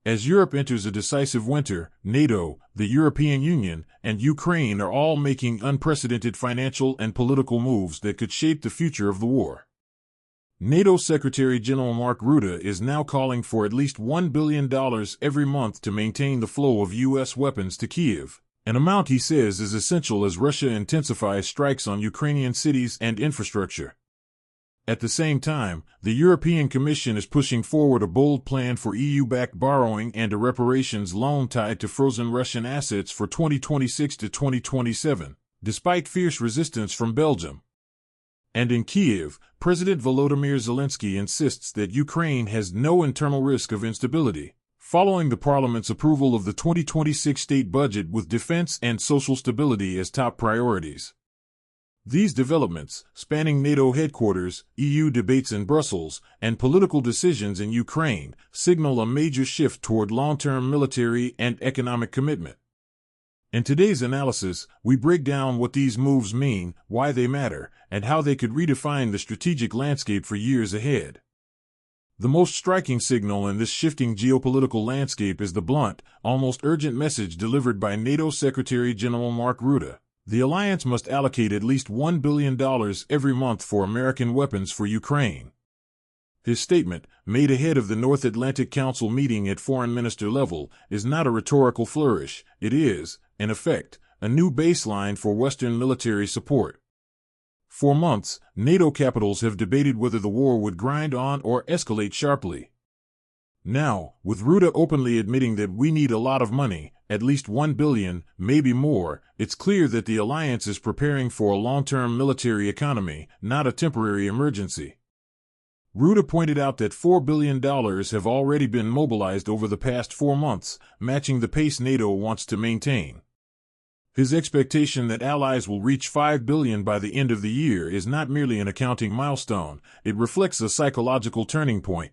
As Europe enters a decisive winter, NATO, the European Union, and Ukraine are all making unprecedented financial and political moves that could shape the future of the war. NATO Secretary General Mark Rutte is now calling for at least $1 billion every month to maintain the flow of U.S. weapons to Kyiv, an amount he says is essential as Russia intensifies strikes on Ukrainian cities and infrastructure. At the same time, the European Commission is pushing forward a bold plan for EU-backed borrowing and a reparations loan tied to frozen Russian assets for 2026 to 2027, despite fierce resistance from Belgium. And in Kyiv, President Volodymyr Zelensky insists that Ukraine has no internal risk of instability, following the parliament's approval of the 2026 state budget with defense and social stability as top priorities. These developments, spanning NATO headquarters, EU debates in Brussels, and political decisions in Ukraine, signal a major shift toward long-term military and economic commitment. In today's analysis, we break down what these moves mean, why they matter, and how they could redefine the strategic landscape for years ahead. The most striking signal in this shifting geopolitical landscape is the blunt, almost urgent message delivered by NATO Secretary General Mark Rutte. The alliance must allocate at least $1 billion every month for American weapons for Ukraine. His statement, made ahead of the North Atlantic Council meeting at foreign minister level, is not a rhetorical flourish. It is, in effect, a new baseline for Western military support. For months, NATO capitals have debated whether the war would grind on or escalate sharply. Now, with Rutte openly admitting that we need a lot of money, at least $1 billion, maybe more, it's clear that the alliance is preparing for a long-term military economy, not a temporary emergency. Rutte pointed out that $4 billion have already been mobilized over the past 4 months, matching the pace NATO wants to maintain. His expectation that allies will reach $5 billion by the end of the year is not merely an accounting milestone, it reflects a psychological turning point.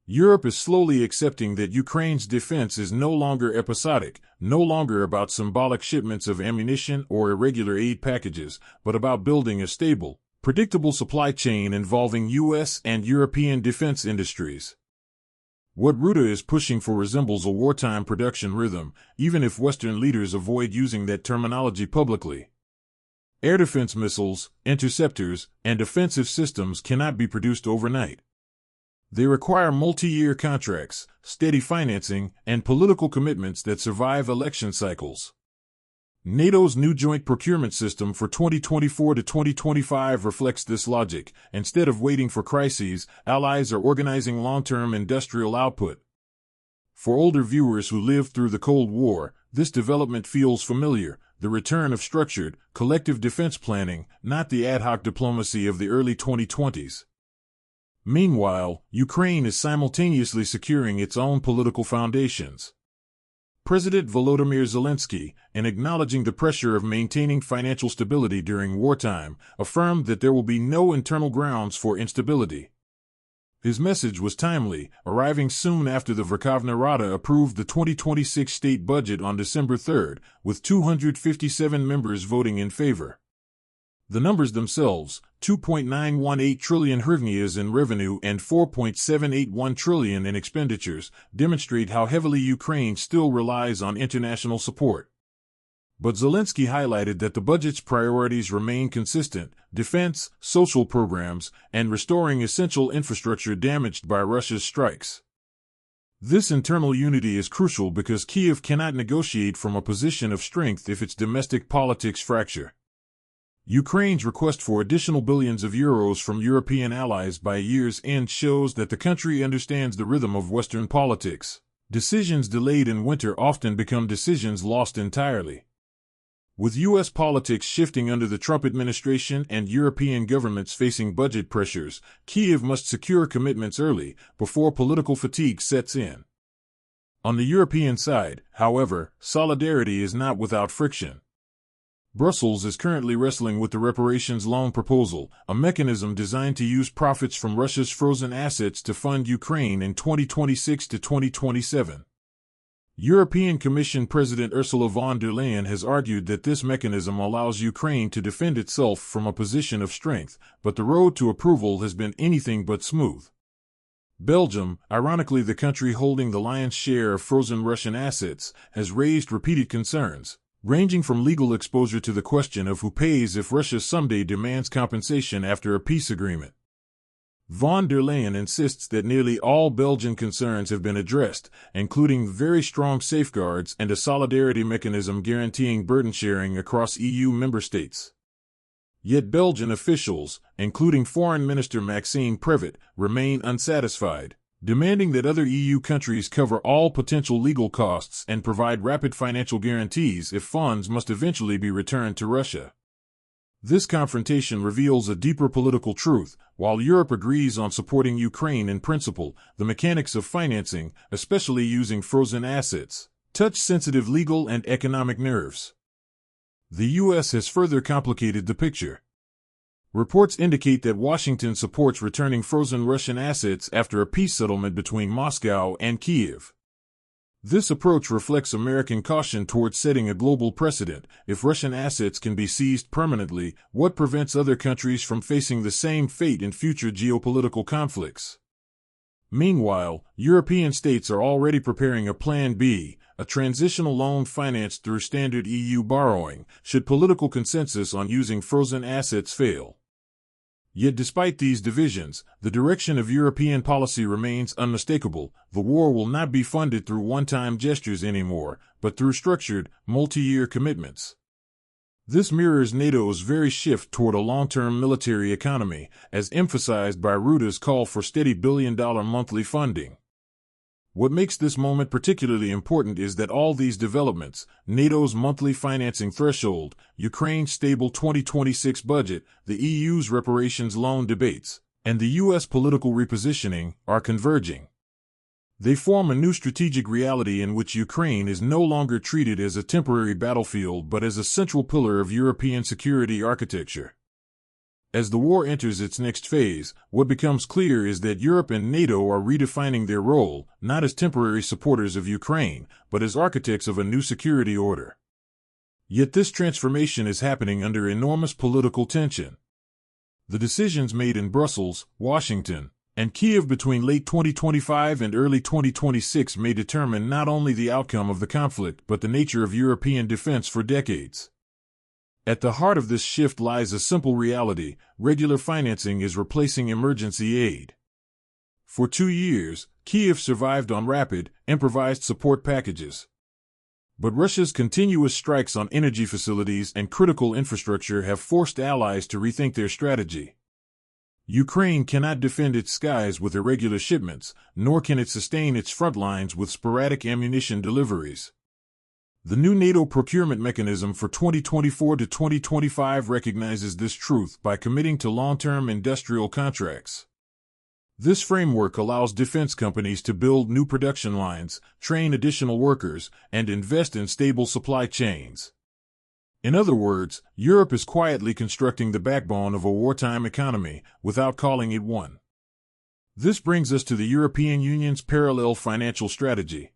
Europe is slowly accepting that Ukraine's defense is no longer episodic, no longer about symbolic shipments of ammunition or irregular aid packages, but about building a stable, predictable supply chain involving U.S. and European defense industries. What Rutte is pushing for resembles a wartime production rhythm, even if Western leaders avoid using that terminology publicly. Air defense missiles, interceptors, and offensive systems cannot be produced overnight. They require multi-year contracts, steady financing, and political commitments that survive election cycles. NATO's new joint procurement system for 2024 to 2025 reflects this logic. Instead of waiting for crises, allies are organizing long-term industrial output. For older viewers who lived through the Cold War, this development feels familiar, the return of structured, collective defense planning, not the ad hoc diplomacy of the early 2020s. Meanwhile, Ukraine is simultaneously securing its own political foundations. President Volodymyr Zelensky, in acknowledging the pressure of maintaining financial stability during wartime, affirmed that there will be no internal grounds for instability. His message was timely, arriving soon after the Verkhovna Rada approved the 2026 state budget on December 3, with 257 members voting in favor. The numbers themselves, 2.918 trillion hryvnias in revenue and 4.781 trillion in expenditures, demonstrate how heavily Ukraine still relies on international support. But Zelensky highlighted that the budget's priorities remain consistent: defense, social programs, and restoring essential infrastructure damaged by Russia's strikes. This internal unity is crucial because Kyiv cannot negotiate from a position of strength if its domestic politics fracture. Ukraine's request for additional billions of euros from European allies by year's end shows that the country understands the rhythm of Western politics. Decisions delayed in winter often become decisions lost entirely. With U.S. politics shifting under the Trump administration and European governments facing budget pressures, Kyiv must secure commitments early, before political fatigue sets in. On the European side, however, solidarity is not without friction. Brussels is currently wrestling with the reparations loan proposal, a mechanism designed to use profits from Russia's frozen assets to fund Ukraine in 2026 to 2027. European Commission President Ursula von der Leyen has argued that this mechanism allows Ukraine to defend itself from a position of strength, but the road to approval has been anything but smooth. Belgium, ironically the country holding the lion's share of frozen Russian assets, has raised repeated concerns, ranging from legal exposure to the question of who pays if Russia someday demands compensation after a peace agreement. Von der Leyen insists that nearly all Belgian concerns have been addressed, including very strong safeguards and a solidarity mechanism guaranteeing burden sharing across EU member states. Yet Belgian officials, including Foreign Minister Maxime Prevot, remain unsatisfied, demanding that other EU countries cover all potential legal costs and provide rapid financial guarantees if funds must eventually be returned to Russia. This confrontation reveals a deeper political truth. While Europe agrees on supporting Ukraine in principle, the mechanics of financing, especially using frozen assets, touch sensitive legal and economic nerves. The U.S. has further complicated the picture. Reports indicate that Washington supports returning frozen Russian assets after a peace settlement between Moscow and Kyiv. This approach reflects American caution towards setting a global precedent. If Russian assets can be seized permanently, what prevents other countries from facing the same fate in future geopolitical conflicts? Meanwhile, European states are already preparing a Plan B, a transitional loan financed through standard EU borrowing, should political consensus on using frozen assets fail. Yet despite these divisions, the direction of European policy remains unmistakable. The war will not be funded through one-time gestures anymore, but through structured, multi-year commitments. This mirrors NATO's very shift toward a long-term military economy, as emphasized by Rutte's call for steady billion-dollar monthly funding. What makes this moment particularly important is that all these developments, NATO's monthly financing threshold, Ukraine's stable 2026 budget, the EU's reparations loan debates, and the U.S. political repositioning, are converging. They form a new strategic reality in which Ukraine is no longer treated as a temporary battlefield but as a central pillar of European security architecture. As the war enters its next phase, what becomes clear is that Europe and NATO are redefining their role, not as temporary supporters of Ukraine, but as architects of a new security order. Yet this transformation is happening under enormous political tension. The decisions made in Brussels, Washington, and Kyiv between late 2025 and early 2026 may determine not only the outcome of the conflict but the nature of European defense for decades. At the heart of this shift lies a simple reality: regular financing is replacing emergency aid. For 2 years, Kyiv survived on rapid, improvised support packages. But Russia's continuous strikes on energy facilities and critical infrastructure have forced allies to rethink their strategy. Ukraine cannot defend its skies with irregular shipments, nor can it sustain its front lines with sporadic ammunition deliveries. The new NATO procurement mechanism for 2024 to 2025 recognizes this truth by committing to long-term industrial contracts. This framework allows defense companies to build new production lines, train additional workers, and invest in stable supply chains. In other words, Europe is quietly constructing the backbone of a wartime economy without calling it one. This brings us to the European Union's parallel financial strategy.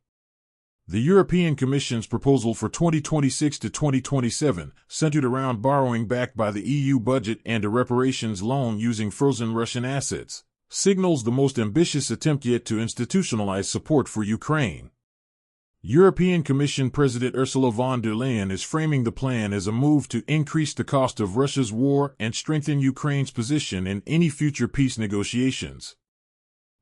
The European Commission's proposal for 2026 to 2027, centered around borrowing backed by the EU budget and a reparations loan using frozen Russian assets, signals the most ambitious attempt yet to institutionalize support for Ukraine. European Commission President Ursula von der Leyen is framing the plan as a move to increase the cost of Russia's war and strengthen Ukraine's position in any future peace negotiations.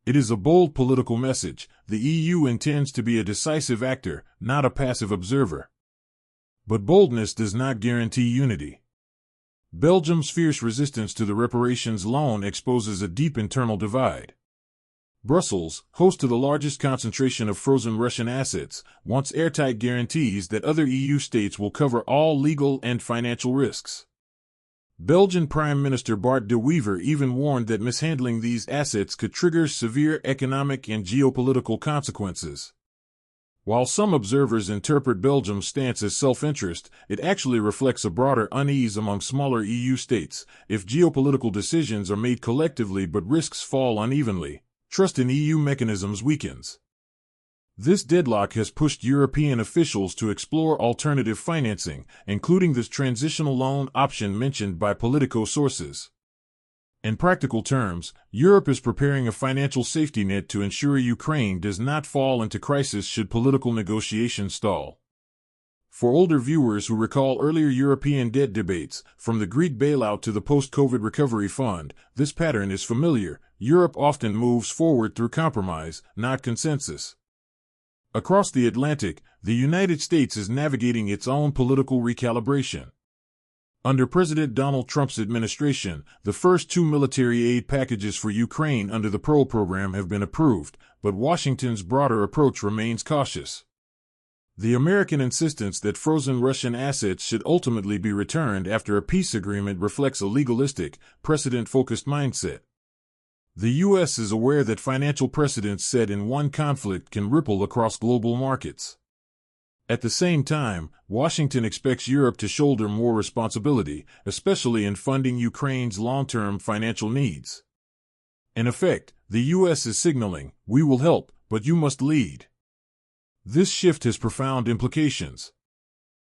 It is a bold political message. The EU intends to be a decisive actor, not a passive observer. But boldness does not guarantee unity. Belgium's fierce resistance to the reparations loan exposes a deep internal divide. Brussels, host to the largest concentration of frozen Russian assets, wants airtight guarantees that other EU states will cover all legal and financial risks. Belgian Prime Minister Bart de Wever even warned that mishandling these assets could trigger severe economic and geopolitical consequences. While some observers interpret Belgium's stance as self-interest, it actually reflects a broader unease among smaller EU states. If geopolitical decisions are made collectively but risks fall unevenly, trust in EU mechanisms weakens. This deadlock has pushed European officials to explore alternative financing, including this transitional loan option mentioned by Politico sources. In practical terms, Europe is preparing a financial safety net to ensure Ukraine does not fall into crisis should political negotiations stall. For older viewers who recall earlier European debt debates, from the Greek bailout to the post-COVID recovery fund, this pattern is familiar. Europe often moves forward through compromise, not consensus. Across the Atlantic, the United States is navigating its own political recalibration. Under President Donald Trump's administration, the first two military aid packages for Ukraine under the PRO program have been approved, but Washington's broader approach remains cautious. The American insistence that frozen Russian assets should ultimately be returned after a peace agreement reflects a legalistic, precedent-focused mindset. The U.S. is aware that financial precedents set in one conflict can ripple across global markets. At the same time, Washington expects Europe to shoulder more responsibility, especially in funding Ukraine's long-term financial needs. In effect, the U.S. is signaling, "We will help, but you must lead." This shift has profound implications.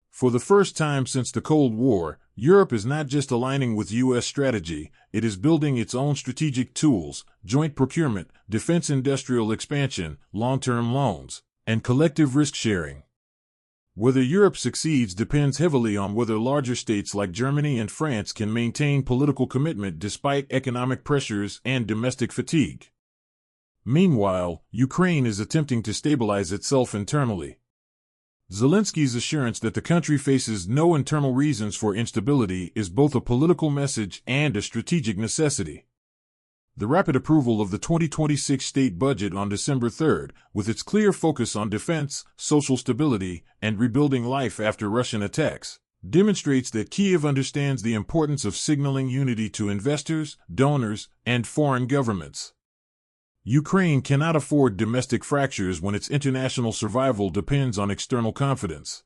For the first time since the Cold War, Europe is not just aligning with U.S. strategy, it is building its own strategic tools: joint procurement, defense industrial expansion, long-term loans, and collective risk-sharing. Whether Europe succeeds depends heavily on whether larger states like Germany and France can maintain political commitment despite economic pressures and domestic fatigue. Meanwhile, Ukraine is attempting to stabilize itself internally. Zelensky's assurance that the country faces no internal reasons for instability is both a political message and a strategic necessity. The rapid approval of the 2026 state budget on December 3rd, with its clear focus on defense, social stability, and rebuilding life after Russian attacks, demonstrates that Kyiv understands the importance of signaling unity to investors, donors, and foreign governments. Ukraine cannot afford domestic fractures when its international survival depends on external confidence.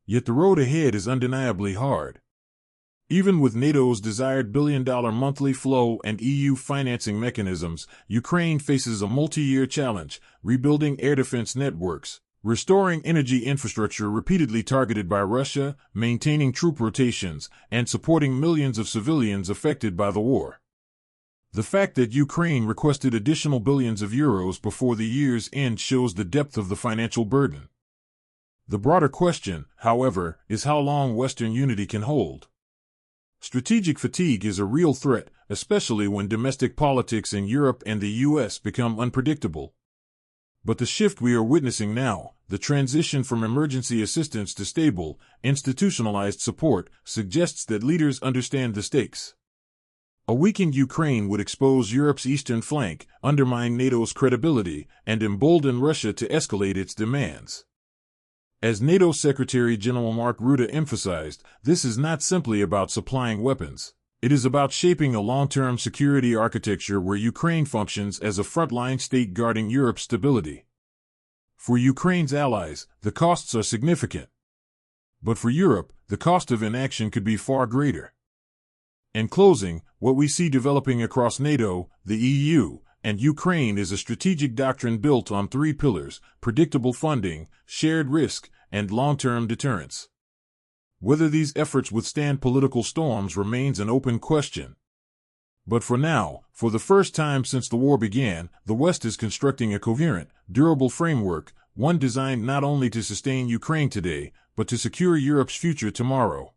Yet the road ahead is undeniably hard. Even with NATO's desired billion-dollar monthly flow and EU financing mechanisms, Ukraine faces a multi-year challenge: rebuilding air defense networks, restoring energy infrastructure repeatedly targeted by Russia, maintaining troop rotations, and supporting millions of civilians affected by the war. The fact that Ukraine requested additional billions of euros before the year's end shows the depth of the financial burden. The broader question, however, is how long Western unity can hold. Strategic fatigue is a real threat, especially when domestic politics in Europe and the U.S. become unpredictable. But the shift we are witnessing now, the transition from emergency assistance to stable, institutionalized support, suggests that leaders understand the stakes. A weakened Ukraine would expose Europe's eastern flank, undermine NATO's credibility, and embolden Russia to escalate its demands. As NATO Secretary General Mark Rutte emphasized, this is not simply about supplying weapons. It is about shaping a long-term security architecture where Ukraine functions as a frontline state guarding Europe's stability. For Ukraine's allies, the costs are significant. But for Europe, the cost of inaction could be far greater. In closing, what we see developing across NATO, the EU, and Ukraine is a strategic doctrine built on three pillars: predictable funding, shared risk, and long-term deterrence. Whether these efforts withstand political storms remains an open question. But for now, for the first time since the war began, the West is constructing a coherent, durable framework, one designed not only to sustain Ukraine today, but to secure Europe's future tomorrow.